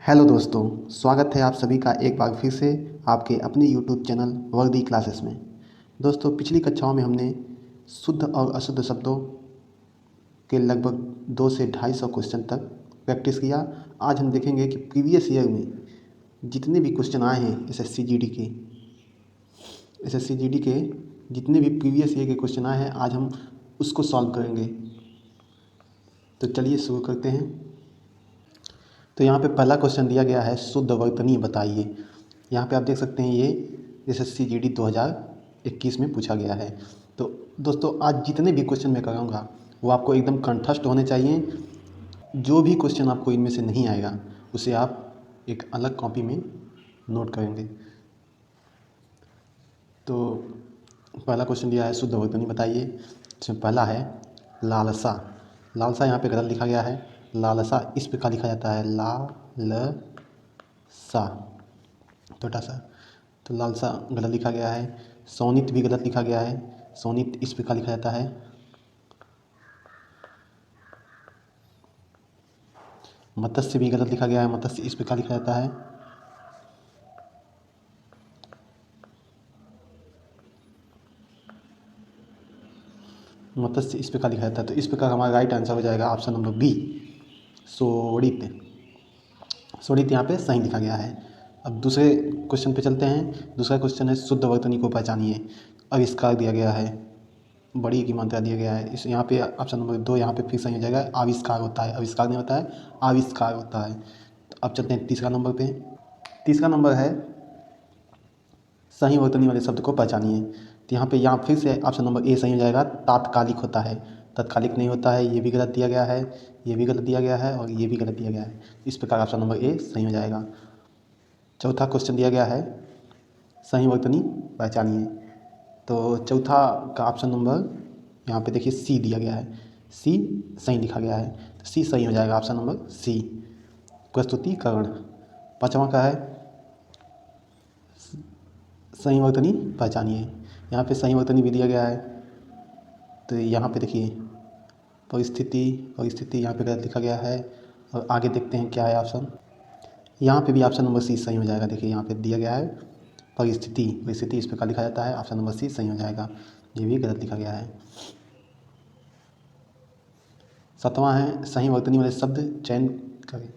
Hello दोस्तों, स्वागत है आप सभी का एक बार फिर से आपके अपने यूट्यूब चैनल वर्दी क्लासेस में। दोस्तों, पिछली कक्षाओं में हमने शुद्ध और अशुद्ध शब्दों के लगभग 200 से 250 क्वेश्चन तक प्रैक्टिस किया। आज हम देखेंगे कि प्रीवियस ईयर में जितने भी क्वेश्चन आए हैं एसएससी जीडी के जितने भी प्रीवियस ईयर के क्वेश्चन आए हैं, आज हम उसको सॉल्व करेंगे। तो चलिए शुरू करते हैं। तो यहाँ पे पहला क्वेश्चन दिया गया है, शुद्ध वर्तनी बताइए। यहाँ पे आप देख सकते हैं, ये एसएससी जीडी 2021 में पूछा गया है। तो दोस्तों, आज जितने भी क्वेश्चन मैं कराऊंगा वो आपको एकदम कंठस्थ होने चाहिए। जो भी क्वेश्चन आपको इनमें से नहीं आएगा उसे आप एक अलग कॉपी में नोट करेंगे। तो पहला क्वेश्चन दिया है, शुद्ध वर्तनी बताइए। इसमें पहला है लालसा। लालसा यहाँ पे गलत लिखा गया है। लालसा इस प्रकार लिखा जाता है, सा छोटा सा। तो लालसा गलत लिखा गया है। सोनित भी गलत लिखा गया है। सोनित इस प्रकार लिखा जाता है। मत्स्य भी गलत लिखा गया है। मत्स्य इस प्रकार लिखा जाता है। मत्स्य इस प्रकार लिखा जाता है। तो इस प्रकार हमारा राइट आंसर हो जाएगा ऑप्शन नंबर बी, सोडित। सोडित यहाँ पे सही लिखा गया है। अब दूसरे क्वेश्चन पे चलते हैं। दूसरा क्वेश्चन है, शुद्ध वर्तनी को पहचानिए। आविष्कार दिया गया है, बड़ी की मात्रा दिया गया है। इस यहाँ पे ऑप्शन नंबर 2 यहाँ पे फिर सही हो जाएगा। आविष्कार होता है, आविष्कार नहीं होता है, आविष्कार होता है। तो अब चलते हैं तीसरा नंबर पे। तीसरा नंबर है, सही वर्तनी वाले शब्द को पहचानिए। तो यहाँ फिर से ऑप्शन नंबर ए सही हो जाएगा। तात्कालिक होता है, तत्कालिक नहीं होता है। ये भी गलत दिया गया है, ये भी गलत दिया गया है और ये भी गलत दिया गया है। इस प्रकार ऑप्शन नंबर ए सही हो जाएगा। चौथा क्वेश्चन दिया गया है, सही वर्तनी पहचानिए। तो चौथा का ऑप्शन नंबर यहाँ पे देखिए सी दिया गया है। सी सही लिखा गया है, तो सी सही हो जाएगा ऑप्शन नंबर सी, प्रस्तुतिकरण। पाँचवा का है, सही वर्तनी पहचानिए। यहाँ पे सही वर्तनी भी दिया गया है। तो यहाँ पे देखिए परिस्थिति यहाँ पे गलत लिखा गया है। और आगे देखते हैं क्या है ऑप्शन। यहाँ पे भी ऑप्शन नंबर सी सही हो जाएगा। देखिए यहाँ पे दिया गया है परिस्थिति इस प्रकार लिखा जाता है। ऑप्शन नंबर सी सही हो जाएगा। ये भी गलत लिखा गया है। सातवां है, सही वर्तनी वाले शब्द चयन करें।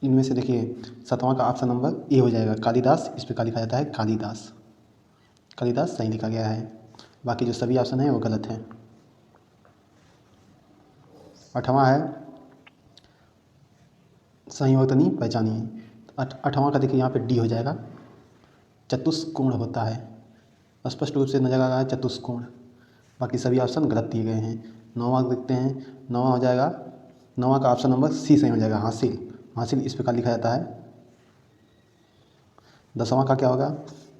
इनमें से देखिए सातवां का ऑप्शन नंबर ए हो जाएगा। कालिदास इस प्रकार लिखा जाता है, कालिदास। कालिदास सही लिखा गया है। बाकी जो सभी ऑप्शन हैं वो गलत हैं। आठवां है, सही वर्तनी पहचानिए। आठवां का देखिए यहाँ पे डी हो जाएगा। चतुष्कोण होता है, स्पष्ट रूप से नजर आ रहा है चतुष्कोण। बाकी सभी ऑप्शन गलत दिए गए हैं। नौवां देखते हैं। नौवां हो जाएगा, नौवां का ऑप्शन नंबर सी सही हो जाएगा, हासिल। हासिल इस प्रकार लिखा जाता है। दसवां का क्या होगा?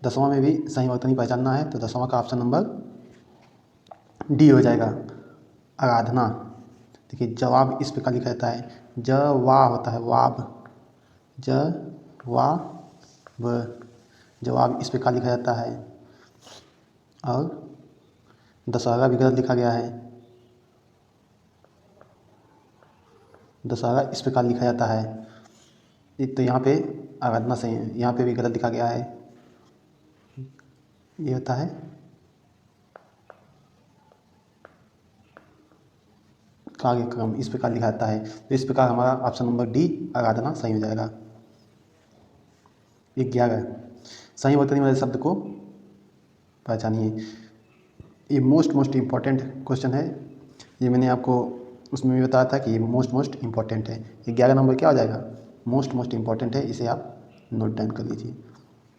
दसवां में भी सही वर्तनी पहचानना है, तो दसवां का ऑप्शन नंबर डी हो जाएगा, आराधना। देखिए जवाब इस प्रकार लिखा जाता है, जवा होता है, वाब, जवाब, जवाब इस प्रकार लिखा जाता है। और दशहरा भी गलत लिखा गया है। दशहरा इस प्रकार लिखा जाता है। तो यहाँ पे आराधना सही है। यहाँ पे भी गलत लिखा गया है। ये होता है कार्यक्रम, इस प्रकार लिखा जाता है। तो इस प्रकार हमारा ऑप्शन नंबर डी, आराधना सही हो जाएगा। 11, सही वर्तनी वाले शब्द को पहचानिए। ये मोस्ट इम्पॉर्टेंट क्वेश्चन है। ये मैंने आपको उसमें भी बताया था कि ये मोस्ट इम्पॉर्टेंट है। 11 नंबर क्या हो जाएगा? मोस्ट इम्पॉर्टेंट है। इसे आप नोट डाउन कर लीजिए।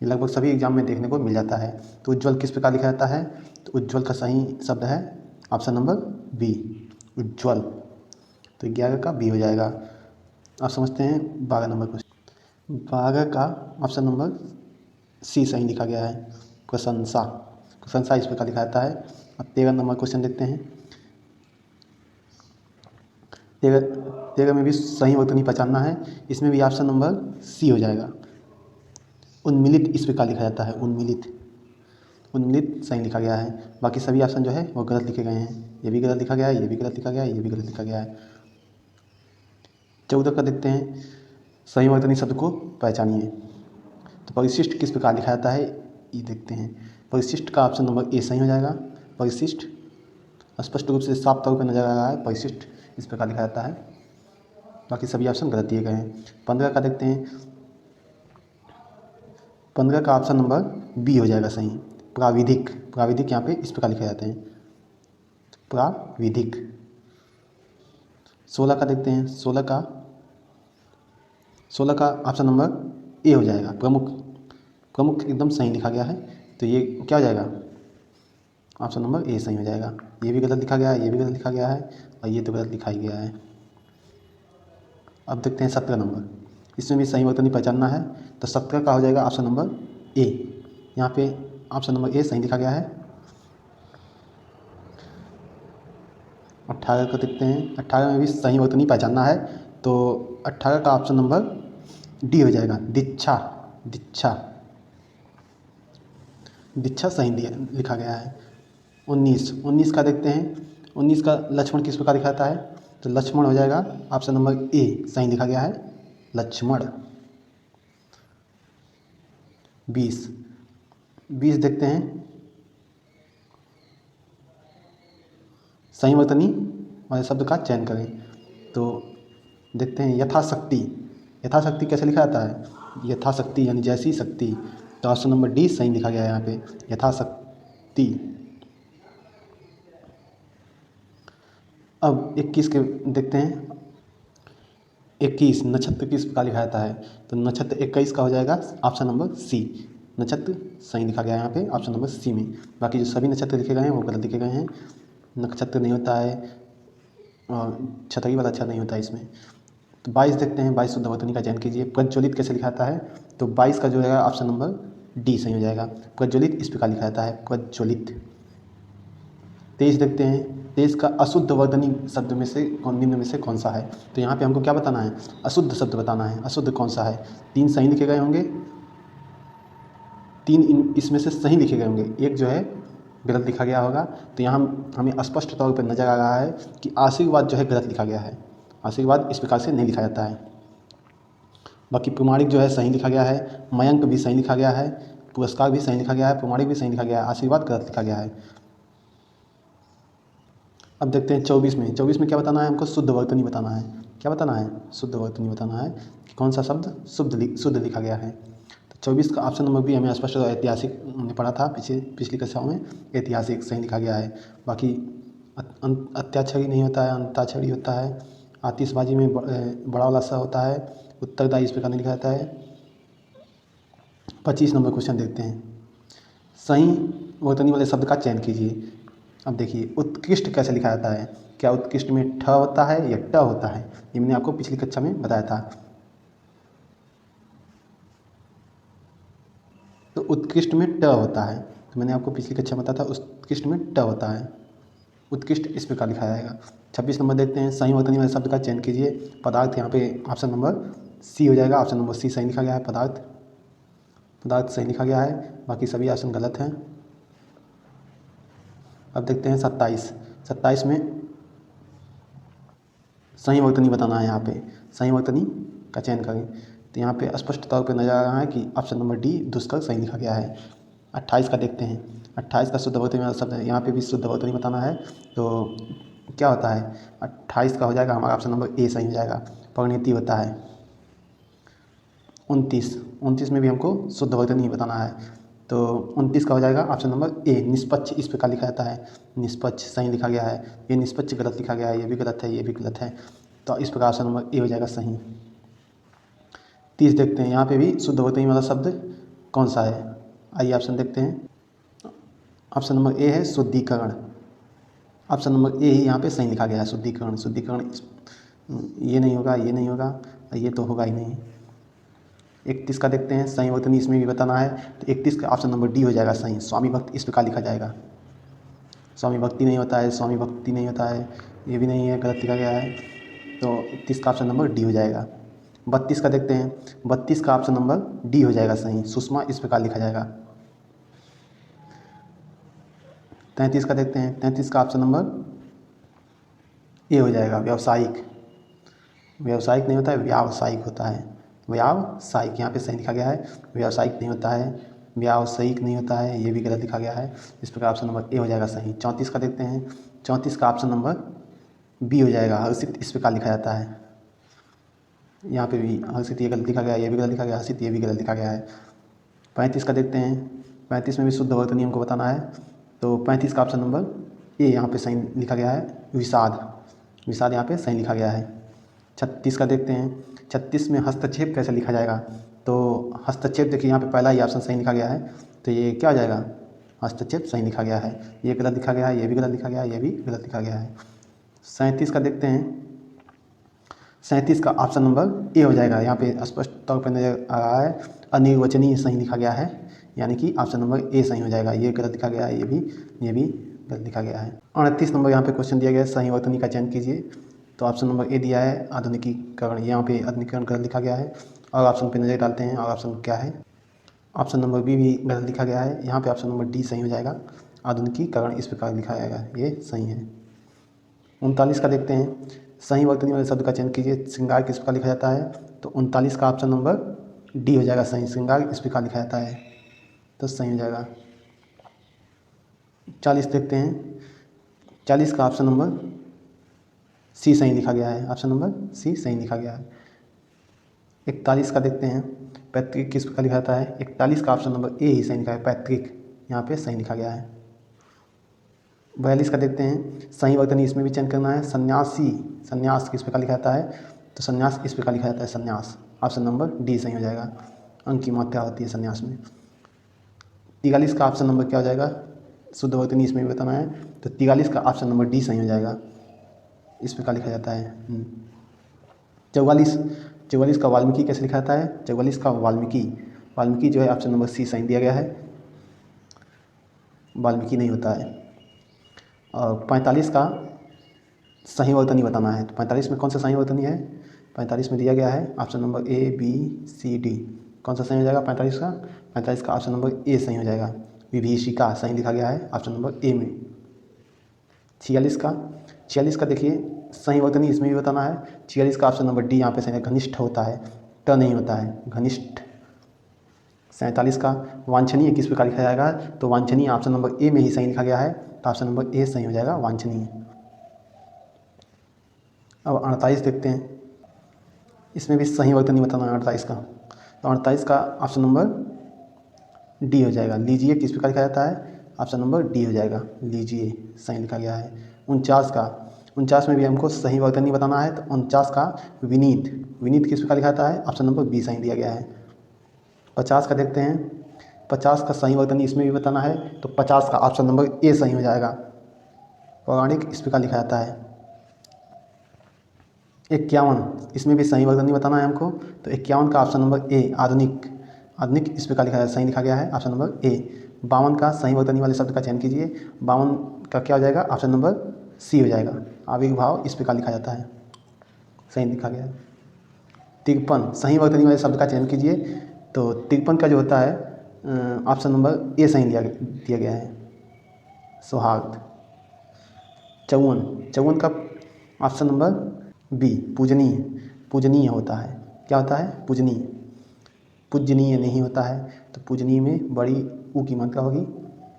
ये लगभग सभी एग्जाम में देखने को मिल जाता है। तो उज्ज्वल किस प्रकार लिखा जाता है? तो उज्ज्वल का सही शब्द है ऑप्शन नंबर बी, उज्ज्वल। तो 11 का बी हो जाएगा। आप समझते हैं 12 नंबर क्वेश्चन। 12 का ऑप्शन नंबर सी सही लिखा गया है, प्रशंसा। प्रशंसा इस प्रकार लिखा जाता है। अब 13 नंबर क्वेश्चन देखते हैं। 13 में भी सही वर्तनी पहचानना है। इसमें भी ऑप्शन नंबर सी हो जाएगा, उन्मिलित इस प्रकार लिखा जाता है, उन्मिलित सही लिखा गया है। बाकी सभी ऑप्शन जो है वो गलत लिखे गए हैं। ये भी गलत लिखा गया है, ये भी गलत लिखा गया है, ये भी गलत लिखा गया है। 14 का देखते हैं। सही वर्तनी शब्द को पहचानिए। तो परिशिष्ट किस प्रकार लिखा जाता है ये देखते हैं। परिशिष्ट का ऑप्शन नंबर ए सही हो जाएगा। परिशिष्ट स्पष्ट रूप से साफ तौर पर नजर आ रहा है, परिशिष्ट इस प्रकार लिखा जाता है। बाकी सभी ऑप्शन गलत दिए गए हैं। 15 का देखते हैं। 15 का ऑप्शन नंबर बी हो जाएगा सही। प्राविधिक, प्राविधिक यहाँ पे इस प्रकार लिखे जाते हैं, प्राविधिक। 16 का देखते हैं। 16 का ऑप्शन नंबर ए हो जाएगा, प्रमुख। प्रमुख एकदम सही लिखा गया है, तो ये क्या हो जाएगा, ऑप्शन नंबर ए सही हो जाएगा। ये भी गलत लिखा गया है, ये भी गलत लिखा गया है, और ये तो गलत लिखा ही गया है। अब देखते हैं 17 नंबर। इसमें भी सही वर्तनी पहचानना है, तो 17 का हो जाएगा ऑप्शन नंबर ए। यहाँ पे ऑप्शन नंबर ए सही लिखा गया है। 18 को देखते हैं। 18 में भी सही वर्तनी पहचानना है, तो 18 का ऑप्शन नंबर डी हो जाएगा, दीक्षा। दीक्षा, दीक्षा सही लिखा गया है। 19 का देखते हैं। 19 का लक्ष्मण किस प्रकार लिखा जाता है, तो लक्ष्मण हो जाएगा ऑप्शन नंबर ए सही लिखा गया है, लक्ष्मण। 20 देखते हैं। सही वर्तनी वाले शब्द का चयन करें, तो देखते हैं यथाशक्ति। यथाशक्ति कैसे लिखा जाता है, यथाशक्ति यानी जैसी शक्ति, तो ऑप्शन नंबर डी सही लिखा गया है यहाँ पे, यथाशक्ति। अब 21 के देखते हैं। 21 नक्षत्र किस प्रकार लिखा जाता है, तो नक्षत्र 21 का हो जाएगा ऑप्शन नंबर सी, नक्षत्र सही लिखा गया है यहाँ पे ऑप्शन नंबर सी में। बाकी जो सभी नक्षत्र लिखे गए हैं वो गलत लिखे गए हैं। नक्षत्र नहीं होता है, और छतरी वाला अच्छा नहीं होता है इसमें। तो 22 देखते हैं। 22 शुद्ध वर्तनी का चयन कीजिए। प्रज्वलित कैसे लिखा जाता है, तो 22 का जो है ऑप्शन नंबर डी सही हो जाएगा, प्रज्वलित इस प्रकार लिखा जाता है, प्रज्वलित। 23 देखते हैं। 23 का अशुद्ध वर्तनी शब्द में से निम्न में से कौन सा है, तो यहाँ पे हमको क्या बताना है, अशुद्ध शब्द बताना है। अशुद्ध कौन सा है, 3 सही लिखे गए होंगे, 3 इसमें से सही लिखे गए होंगे, एक जो है गलत लिखा गया होगा। तो यहाँ हमें स्पष्ट तौर पर नजर आ रहा है कि आशीर्वाद जो है गलत लिखा गया है। आशीर्वाद इस प्रकार से नहीं लिखा जाता है। बाकी प्रमाणिक जो है सही लिखा गया है, मयंक भी सही लिखा गया है, पुरस्कार भी सही लिखा गया है, प्रमाणिक भी सही लिखा गया है, आशीर्वाद गलत लिखा गया है। अब देखते हैं 24 में। 24 में क्या बताना है हमको, शुद्ध वर्तनी बताना है। क्या बताना है, शुद्ध वर्तनी बताना है कि कौन सा शब्द शुद्ध लिखा गया है। तो 24 का ऑप्शन नंबर बी हमें स्पष्ट ऐतिहासिक हमने पढ़ा था पिछली कक्षाओं में, ऐतिहासिक सही लिखा गया है। बाकी अत्याक्षरी नहीं होता है, अंताक्षरी होता है। आतिशबाजी में बड़ा वाला सा होता है, उत्तरदायी इस प्रकार नहीं लिखा जाता है। 25 नंबर क्वेश्चन देखते हैं। सही वर्तनी वाले शब्द का चयन कीजिए। अब देखिए उत्कृष्ट कैसे लिखा जाता है, क्या उत्कृष्ट में ठ होता है या ट होता है, ये मैंने आपको पिछली कक्षा में बताया था। तो उत्कृष्ट में ट होता है, तो मैंने आपको पिछली कक्षा में बताया था उत्कृष्ट में ट होता है, उत्कृष्ट इस प्रकार लिखा जाएगा। 26 नंबर देखते हैं। सही वर्तनी वाले शब्द का चयन कीजिए। पदार्थ यहाँ पे ऑप्शन नंबर सी हो जाएगा, ऑप्शन नंबर सी सही लिखा गया है, पदार्थ। पदार्थ सही लिखा गया है, बाकी सभी ऑप्शन गलत हैं। अब देखते हैं 27। 27 में सही वर्तनी बताना है। यहाँ पे सही वर्तनी का चयन करें, तो यहाँ पे स्पष्ट तौर पे नजर आ रहा है कि ऑप्शन नंबर डी दुष्कर सही लिखा गया है। 28 का देखते हैं। 28 का शुद्ध वर्तनी वाला शब्द है, यहाँ पे भी शुद्ध वर्तनी बताना है, तो क्या होता है, 28 का हो जाएगा हमारा ऑप्शन नंबर ए सही हो जाएगा, परिणति होता है। 29 में भी हमको शुद्ध वर्तनी ही बताना है, तो 29 का हो जाएगा ऑप्शन नंबर ए, निष्पक्ष इस प्रकार लिखा जाता है, निष्पक्ष सही लिखा गया है। ये निष्पक्ष गलत लिखा गया है, ये भी गलत है, ये भी गलत है, तो इस प्रकार ऑप्शन नंबर ए हो जाएगा सही। 30 देखते हैं। यहाँ पे भी शुद्ध वर्तनी वाला शब्द कौन सा है, आइए ऑप्शन देखते हैं। ऑप्शन नंबर ए है शुद्धिकरण, ऑप्शन नंबर ए ही यहाँ पे सही लिखा गया है, शुद्धिकरण। शुद्धिकरण ये नहीं होगा, ये नहीं होगा, ये तो होगा ही नहीं। 31 का देखते हैं। सही वर्तनी इसमें भी बताना है, तो 31 का ऑप्शन नंबर डी हो जाएगा सही, स्वामी भक्त इस प्रकार लिखा जाएगा। स्वामी भक्ति नहीं होता है, स्वामी भक्ति नहीं होता है, ये भी नहीं है, गलत लिखा गया है, तो 31 का ऑप्शन नंबर डी हो जाएगा। 32 का देखते हैं। 32 का ऑप्शन नंबर डी हो जाएगा सही, सुषमा इस प्रकार लिखा जाएगा। 33 का देखते हैं। 33 का ऑप्शन नंबर ए हो जाएगा, व्यावसायिक। व्यावसायिक नहीं होता है, व्यावसायिक होता है, व्यावसायिक, यहाँ पे सही लिखा गया है, व्यावसायिक नहीं होता है, व्यावसायिक नहीं होता है, ये भी गलत लिखा गया है। इस प्रकार ऑप्शन नंबर ए हो जाएगा सही। 34 का देखते हैं, 34 का ऑप्शन नंबर बी हो जाएगा, हर्षित इस प्रकार लिखा जाता है। यहाँ पे भी हर्षित ये गलत लिखा गया है, ये भी गलत लिखा गया है, हर्षित ये भी गलत लिखा गया है। 35 का देखते हैं, 35 में भी शुद्ध वर्तनी हमको बताना है, तो 35 का ऑप्शन नंबर ए यहाँ पे सही लिखा गया है, विषाद, विषाद यहाँ पे सही लिखा गया है। 36 का देखते हैं, 36 में हस्तक्षेप कैसे लिखा जाएगा, तो हस्तक्षेप देखिए यहाँ पे पहला ही ऑप्शन सही लिखा गया है, तो ये क्या हो जाएगा, हस्तक्षेप सही लिखा गया है। ये गलत लिखा गया है, ये भी गलत लिखा गया है, ये भी गलत लिखा गया है। 37 का देखते हैं, 37 का ऑप्शन नंबर ए हो जाएगा। यहाँ पे स्पष्ट तौर पर नजर आ रहा है अनिर्वचनीय सही लिखा गया है, यानी कि ऑप्शन नंबर ए सही हो जाएगा। ये गलत लिखा गया है, ये भी गलत लिखा गया है। 38 नंबर यहाँ पे क्वेश्चन दिया गया है, सही वर्तनी का चयन कीजिए, तो ऑप्शन नंबर ए दिया है आधुनिकीकरण, यहाँ पे आधुनिकीकरण गलत लिखा गया है। और ऑप्शन पे नजर डालते हैं, और ऑप्शन क्या है, ऑप्शन नंबर बी भी गलत लिखा गया है। यहाँ पे ऑप्शन नंबर डी सही हो जाएगा, आधुनिकीकरण इस प्रकार लिखा जाएगा, ये सही है। 39 का देखते हैं, सही वर्तनी वाले शब्द का चयन कीजिए, श्रृंगार किस प्रकार लिखा जाता है, तो 39 का ऑप्शन नंबर डी हो जाएगा सही, श्रृंगार इस प्रकार लिखा जाता है, तो सही हो जाएगा। 40 देखते हैं, 40 का ऑप्शन नंबर सी सही लिखा गया है, ऑप्शन नंबर सी सही लिखा गया है। 41 का देखते हैं, पैतृक किस प्रकार लिखा जाता है, 41 का ऑप्शन नंबर ए ही सही लिखा है, पैतृक यहाँ पे सही लिखा गया है। 42 का देखते हैं, सही वर्तनी इसमें भी चयन करना है, सन्यासी, संन्यास किस प्रकार लिखा जाता है, तो संन्यास इस प्रकार लिखा जाता है, संन्यास, ऑप्शन नंबर डी सही हो जाएगा, अंक की मात्रा होती है संन्यास में। 43 का ऑप्शन नंबर क्या हो जाएगा, शुद्ध वर्तनी इसमें भी बताना है, तो 43 का ऑप्शन नंबर डी सही हो जाएगा, इस प्रकार लिखा जाता है। 44 का वाल्मीकि कैसे लिखा जाता है, 44 का वाल्मीकि जो है ऑप्शन नंबर सी सही दिया गया है, वाल्मीकि नहीं होता है। और 45 का सही वर्तनी बताना है, तो 45 में कौन सा सही वर्तनी है, 45 में दिया गया है option number A B C D, कौन सा सही हो जाएगा 45 का, 45 का ऑप्शन नंबर ए सही हो जाएगा, विभीषिका सही लिखा गया है ऑप्शन नंबर ए में। 46 का देखिए, सही वर्तनी इसमें भी बताना है, 46 का ऑप्शन नंबर डी यहाँ पे सही है, घनिष्ठ होता है, ट नहीं होता है, घनिष्ठ। 47 का वांछनीय किस प्रकार लिखा जाएगा, तो वांछनीय ऑप्शन नंबर ए में ही सही लिखा गया है, तो ऑप्शन नंबर ए सही हो जाएगा, वांछनीय। अब 48 देखते हैं, इसमें भी सही वर्तनी बताना है 48 का, तो 48 का ऑप्शन नंबर डी हो जाएगा, लीजिए किस प्रकार लिखा जाता है, ऑप्शन नंबर डी हो जाएगा, लीजिए सही लिखा गया है। 49 में भी हमको सही वर्तनी बताना है, तो 49 का विनीत किस प्रकार लिखा जाता है, ऑप्शन नंबर बी सही दिया गया है। 50 का देखते हैं, 50 का सही वर्तनी इसमें भी बताना है, तो 50 का ऑप्शन नंबर ए सही हो जाएगा, पौराणिक इस प्रकार लिखा जाता है। 51 इसमें भी सही वर्तनी बताना है हमको, तो 51 का ऑप्शन नंबर ए आधुनिक इस प्रकार लिखा है, सही लिखा गया है, ऑप्शन नंबर ए। 52 का सही वर्तनी वाले शब्द का चयन कीजिए, 52 का क्या हो जाएगा, ऑप्शन नंबर सी हो जाएगा, आविर्भाव इस प्रकार लिखा जाता है, सही लिखा गया है। 53 सही वर्तनी वाले शब्द का चयन कीजिए, तो 53 का जो होता है ऑप्शन नंबर ए सही दिया गया है, सौहार्द। 54 का ऑप्शन नंबर बी पूजनीय होता है, क्या होता है, पूजनीय नहीं होता है, तो पूजनीय में बड़ी ऊ की मात्रा होगी,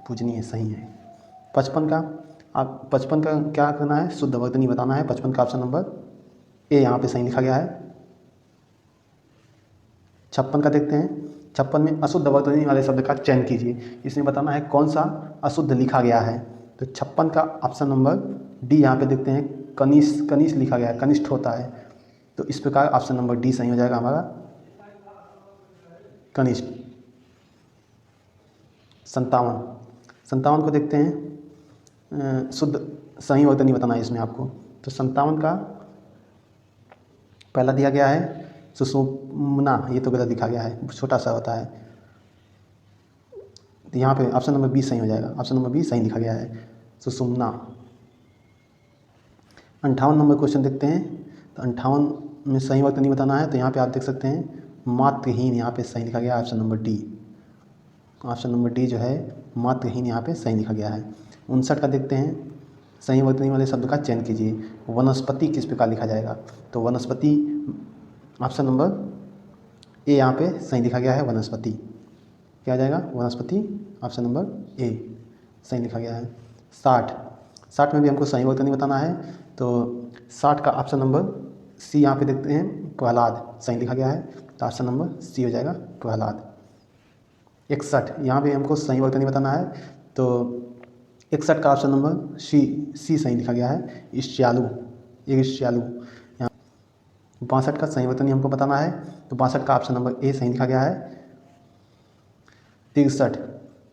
पूजनीय सही है। 55 का क्या करना है, शुद्ध वर्तनी बताना है, 55 का ऑप्शन नंबर ए यहाँ पे सही लिखा गया है। 56 का देखते हैं, 56 में अशुद्ध वर्तनी वाले शब्द का चयन कीजिए, इसमें बताना है कौन सा अशुद्ध लिखा गया है, तो 56 का ऑप्शन नंबर डी यहाँ पे देखते हैं, कनिष्ठ लिखा गया है, कनिष्ठ होता है, तो इस प्रकार ऑप्शन नंबर डी सही हो जाएगा हमारा, कनिष्ठ। 57 को देखते हैं, शुद्ध सही वर्तनी बताना है इसमें आपको, तो 57 का पहला दिया गया है सुषुम्ना, ये तो गलत लिखा गया है, छोटा सा होता है, तो यहाँ पे ऑप्शन नंबर बी सही हो जाएगा, ऑप्शन नंबर बी सही लिखा गया है, सुषुम्ना। 58 नंबर क्वेश्चन देखते हैं, तो 58 में सही वर्तनी बताना है, तो यहाँ पे आप देख सकते हैं मात्रहीन, यहाँ पे सही लिखा गया है, ऑप्शन नंबर डी जो है मात्रहीन यहाँ पे सही लिखा गया है। 59 का देखते हैं, सही वर्तनी वाले शब्द का चयन कीजिए, वनस्पति किस प्रकार लिखा जाएगा, तो वनस्पति ऑप्शन नंबर ए यहाँ पे सही लिखा गया है, वनस्पति। क्या आ जाएगा? वनस्पति, ऑप्शन नंबर ए सही लिखा गया है। 60, 60 में भी हमको सही वर्तनी बताना है, तो 60 का ऑप्शन नंबर सी यहाँ पे देखते हैं, प्रहलाद सही लिखा गया है, तो ऑप्शन नंबर सी हो जाएगा, प्रहलाद। 61 यहाँ पे हमको सही वर्तनी बताना है, तो 61 का ऑप्शन नंबर सी सही लिखा गया है, ईर्ष्यालु, ईर्ष्यालु। 62 का सही वर्तनी हमको बताना है, तो 62 का ऑप्शन नंबर ए सही लिखा गया है। 63,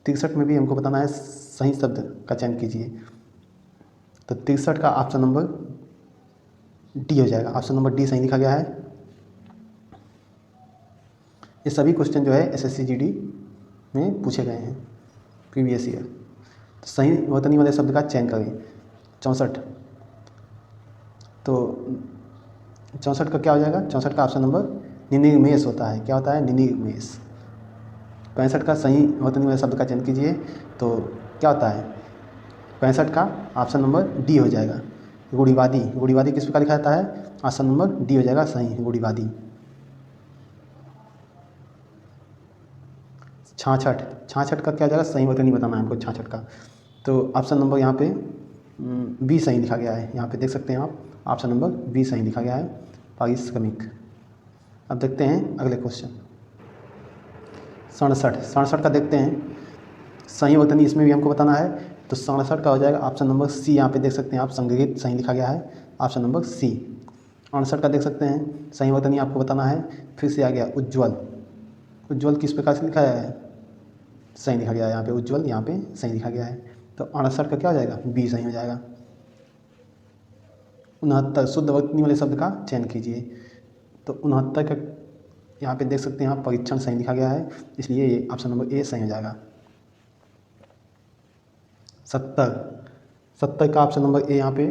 63 में भी हमको बताना है, सही शब्द का चयन कीजिए, तो 63 का ऑप्शन नंबर डी हो जाएगा, ऑप्शन नंबर डी सही लिखा गया है। ये सभी क्वेश्चन जो है एसएससी जीडी में पूछे गए हैं प्रीवियस ईयर। तो सही वर्तनी वाले शब्द का चयन करें। 64, तो 64 का क्या हो जाएगा? 64 का ऑप्शन नंबर निनिमेष होता है। क्या होता है? निनिमेष। 65 का सही वर्तनी वाले शब्द का चयन कीजिए, तो क्या होता है? 65 का ऑप्शन नंबर डी हो जाएगा, रूढ़िवादी। रूढ़िवादी किस प्रकार लिखा जाता है? ऑप्शन नंबर डी हो जाएगा सही, रूढ़िवादी। 66, 66 का क्या हो जाएगा? सही वर्तनी बताना है हमको 66 का, तो ऑप्शन नंबर यहाँ पे बी सही लिखा गया है। यहाँ पे देख सकते हैं आप, ऑप्शन नंबर बी सही लिखा गया है, पारिश्रमिक। अब देखते हैं अगले क्वेश्चन। 67, 67 का देखते हैं, सही वर्तनी इसमें भी हमको बताना है, तो 67 का हो जाएगा ऑप्शन नंबर सी। यहाँ पे देख सकते हैं आप, संग्रहित सही लिखा गया है, ऑप्शन नंबर सी। 68 का देख सकते हैं, सही वर्तनी आपको बताना है, फिर से आ गया उज्ज्वल। उज्ज्वल किस प्रकार से लिखा है? सही लिखा गया है यहाँ पे, उज्ज्वल यहाँ पे सही लिखा गया है, तो 68 का क्या हो जाएगा? बी सही हो जाएगा। 69, शुद्ध वर्तनी वाले शब्द का चयन कीजिए, तो 69 का यहाँ पे देख सकते हैं आप, परीक्षण सही लिखा गया है, इसलिए ये ऑप्शन नंबर ए सही हो जाएगा। 70, 70 का ऑप्शन नंबर ए यहाँ पे,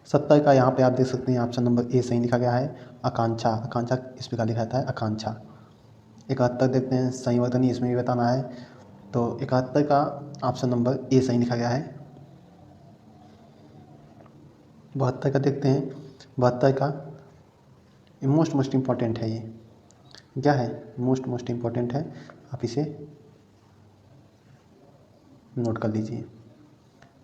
70 का यहाँ पे आप देख सकते हैं, ऑप्शन नंबर ए सही लिखा गया है, आकांक्षा। आकांक्षा इस प्रकार लिखा जाता है, आकांक्षा। 71 देखते हैं, सही वर्तनी इसमें भी बताना है, तो 71 का ऑप्शन नंबर ए सही लिखा गया है। 72 का देखते हैं, 72 का मोस्ट इम्पॉर्टेंट है, ये क्या है? मोस्ट इम्पॉर्टेंट है, आप इसे नोट कर लीजिए।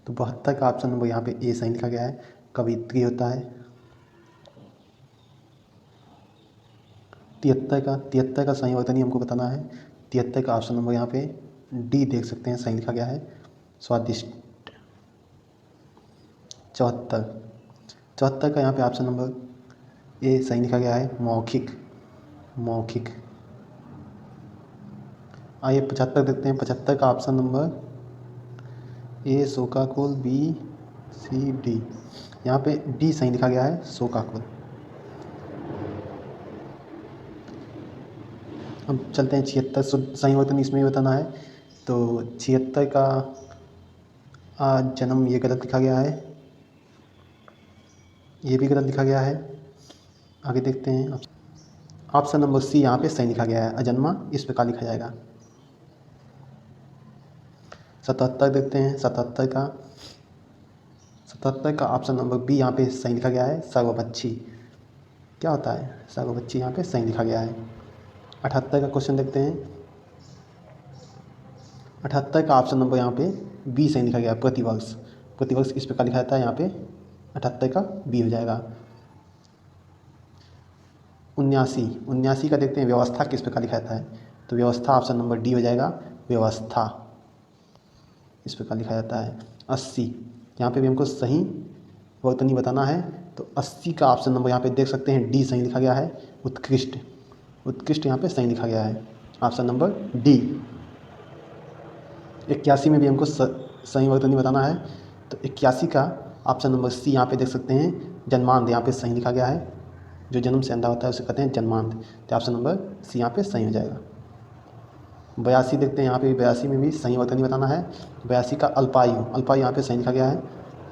तो 72 का ऑप्शन नंबर यहाँ पे ए सही लिखा गया है, कवित्री होता है। 73 का सही वर्तनी हमको बताना है, 73 का ऑप्शन नंबर यहाँ पे डी देख सकते हैं, सही लिखा गया है, स्वादिष्ट। 74 का यहाँ पे ऑप्शन नंबर ए सही लिखा गया है, मौखिक, मौखिक। आइए 75 देखते हैं, 75 का ऑप्शन नंबर ए शोकाकुल, बी सी डी, यहाँ पे डी सही लिखा गया है, शोकाकुल। अब चलते हैं 76, सही वर्तनी इसमें भी बताना है, तो 76 का जन्म ये गलत लिखा गया है, ये भी गलत लिखा गया है। आगे देखते हैं, ऑप्शन नंबर सी यहाँ पे सही लिखा गया है, अजन्मा इस प्रकार लिखा जाएगा। 77 देखते हैं, 77 का ऑप्शन नंबर बी यहाँ पे सही लिखा गया है, सर्वपक्षी। क्या होता है? सर्वपक्षी यहाँ पे सही लिखा गया है। 78 का क्वेश्चन देखते हैं, 78 का ऑप्शन नंबर यहाँ पे बी सही लिखा गया है, प्रतिवर्ष। प्रतिवर्ष इस प्रकार लिखा जाता है, यहाँ पे 78 का बी हो जाएगा। 79 का देखते हैं, व्यवस्था किस प्रकार लिखा जाता है, तो व्यवस्था ऑप्शन नंबर डी हो जाएगा, व्यवस्था इस प्रकार लिखा जाता है। 80, यहाँ पे भी हमको सही वर्तनी बताना है, तो 80 का ऑप्शन नंबर यहाँ पे देख सकते हैं, डी सही लिखा गया है, उत्कृष्ट। उत्कृष्ट यहाँ पे सही लिखा गया है, ऑप्शन नंबर डी। 81 में भी हमको सही वर्तनी बताना है, तो 81 का ऑप्शन नंबर सी यहाँ पे देख सकते हैं, जन्मांध यहाँ पे सही लिखा गया है, जो जन्म से अंधा होता है उसे कहते हैं जन्मांध, तो ऑप्शन नंबर सी यहाँ पे सही हो जाएगा। 82 देखते हैं, यहाँ पे 82 में भी सही वर्तनी बताना है, 82 का अल्पायु, अल्पायु यहाँ पे सही लिखा गया है,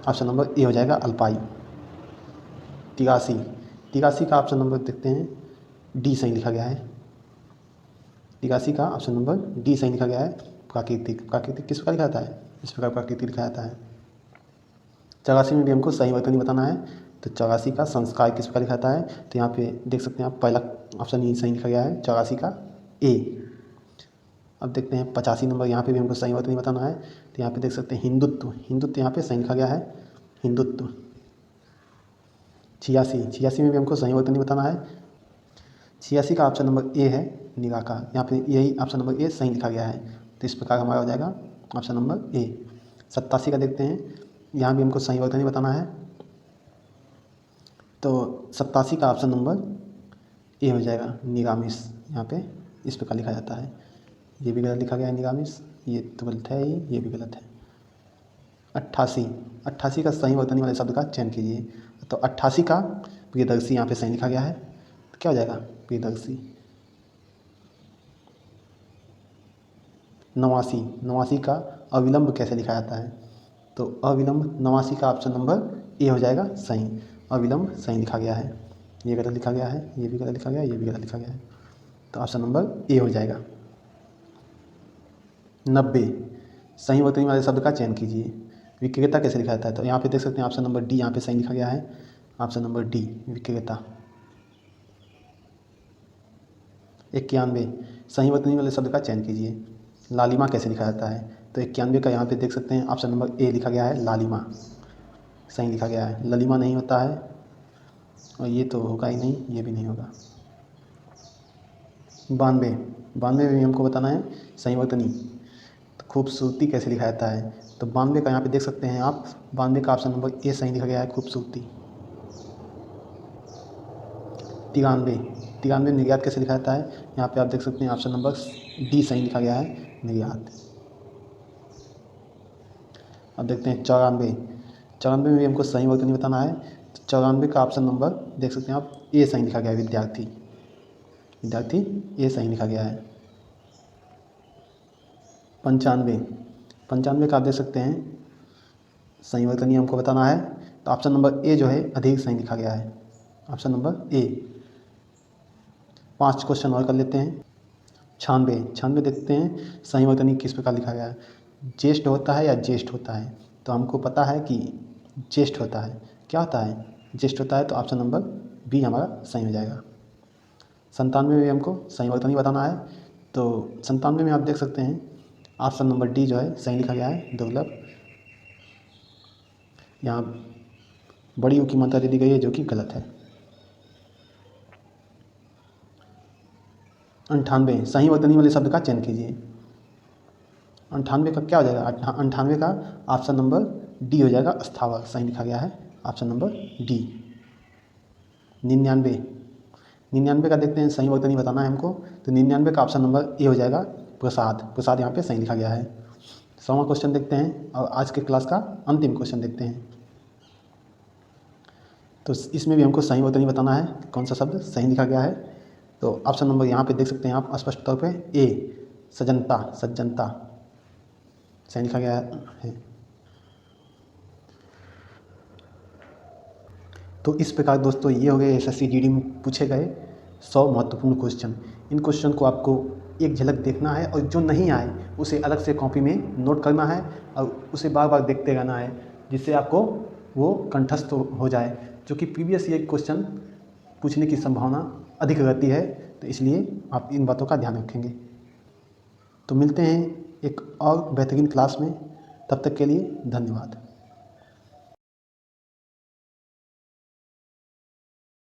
ऑप्शन नंबर ए हो जाएगा, अल्पायु। 83 का ऑप्शन नंबर देखते हैं, डी सही लिखा गया है, 83 का ऑप्शन नंबर डी सही लिखा गया है, प्राकृतिक। प्राकृतिक किस प्रकार लिखा जाता है? इस प्रकार प्राकृतिक लिखा जाता है। 84 में भी हमको सही वर्तनी बताना है, तो 84 का संस्कार किस प्रकार लिखा जाता है, तो यहाँ पे देख सकते हैं आप, पहला ऑप्शन ये सही लिखा गया है 84 का ए। अब देखते हैं 85 नंबर, यहाँ पे भी हमको सही नहीं बताना है, तो यहाँ पे देख सकते हैं हिंदुत्व, हिंदुत्व यहाँ पे सही लिखा गया है हिंदुत्व। 86 में भी हमको सही नहीं बताना है, 86 का ऑप्शन नंबर ए है निराकार, यहाँ पे यही ऑप्शन नंबर ए सही लिखा गया है, तो इस प्रकार हमारा हो जाएगा ऑप्शन नंबर ए। 87 का देखते हैं, यहाँ भी हमको सही नहीं बताना है, तो 87 का ऑप्शन नंबर ए हो जाएगा निरामिष, यहाँ पे इस प्रकार लिखा जाता है, ये भी गलत लिखा गया है निरामिष, ये तो गलत है ही, ये भी गलत है। 88 का सही वर्तनी वाले शब्द का चयन कीजिए, तो 88 का प्रियदर्शी यहाँ पे सही लिखा गया है, तो क्या हो जाएगा प्रियदर्शी। 89 का अविलंब कैसे लिखा जाता है, तो अविलंब 89 का ऑप्शन नंबर ए हो जाएगा सही, अविलंब सही लिखा गया है, ये गलत लिखा गया है, ये भी गलत लिखा गया है, ये भी गलत लिखा गया है, तो ऑप्शन नंबर ए हो जाएगा। 90 सही वर्तनी वाले शब्द का चयन कीजिए, विक्रेता कैसे लिखा जाता है, तो यहाँ पे देख सकते हैं ऑप्शन नंबर डी यहाँ पे सही लिखा गया है, ऑप्शन नंबर डी विक्रेता। 91 सही वर्तनी वाले शब्द का चयन कीजिए, लालिमा कैसे लिखा जाता है, तो 91 का यहाँ पे देख सकते हैं ऑप्शन नंबर ए लिखा गया है लालिमा, सही लिखा गया है, ललिमा नहीं होता है, और ये तो होगा ही नहीं, ये भी नहीं होगा। 92 में हमको बताना है सही वर्तनी, तो खूबसूरती कैसे लिखा जाता है, तो 92 का यहाँ पे देख सकते हैं आप, 92 का ऑप्शन नंबर ए सही लिखा गया है खूबसूरती। 93 निर्यात कैसे लिखा जाता है, यहाँ पे आप देख सकते हैं ऑप्शन नंबर डी सही लिखा गया है निर्यात। अब देखते हैं 94 में भी हमको सही वर्तनी बताना है, तो 94 का ऑप्शन नंबर देख सकते हैं आप ए सही लिखा गया है विद्यार्थी ए सही लिखा गया है। 95 का आप देख सकते हैं सही वर्तनी हमको बताना है, तो ऑप्शन नंबर ए जो है अधिक सही लिखा गया है, ऑप्शन नंबर ए। 5 क्वेश्चन और कर लेते हैं। 96 देखते हैं सही वर्तनी किस प्रकार लिखा गया है, ज्येष्ठ होता है या ज्येष्ठ होता है, तो हमको पता है कि ज्येष्ठ होता है, क्या होता है ज्येष्ठ होता है, तो ऑप्शन नंबर बी हमारा सही हो जाएगा। 97 में भी हमको सही वर्तनी बताना है, तो 97 में आप देख सकते हैं ऑप्शन नंबर डी जो है सही लिखा गया है दुर्लभ, यहाँ बड़ी यू की मात्रा दे दी गई है जो कि गलत है। 98 सही वर्तनी वाले शब्द का चयन कीजिए, 98 का क्या हो जाएगा, 98 का ऑप्शन नंबर डी हो जाएगा स्थावर, सही लिखा गया है ऑप्शन नंबर डी। 99 का देखते हैं सही वर्तनी बताना है हमको, तो 99 का ऑप्शन नंबर ए हो जाएगा प्रसाद यहाँ पे सही लिखा गया है। 100वां क्वेश्चन देखते हैं और आज के क्लास का अंतिम क्वेश्चन देखते हैं, तो इसमें भी हमको सही वर्तनी बताना है कौन सा शब्द सही लिखा गया है, तो ऑप्शन नंबर यहाँ पे देख सकते हैं आप स्पष्ट तौर पे ए सज्जनता सही लिखा गया है। तो इस प्रकार दोस्तों ये हो गए एसएससी जीडी में पूछे गए 100 महत्वपूर्ण क्वेश्चन। इन क्वेश्चन को आपको एक झलक देखना है और जो नहीं आए उसे अलग से कॉपी में नोट करना है और उसे बार बार देखते रहना है, जिससे आपको वो कंठस्थ हो जाए, जो कि प्रीवियस ईयर क्वेश्चन पूछने की संभावना अधिक रहती है, तो इसलिए आप इन बातों का ध्यान रखेंगे। तो मिलते हैं एक और बेहतरीन क्लास में, तब तक के लिए धन्यवाद।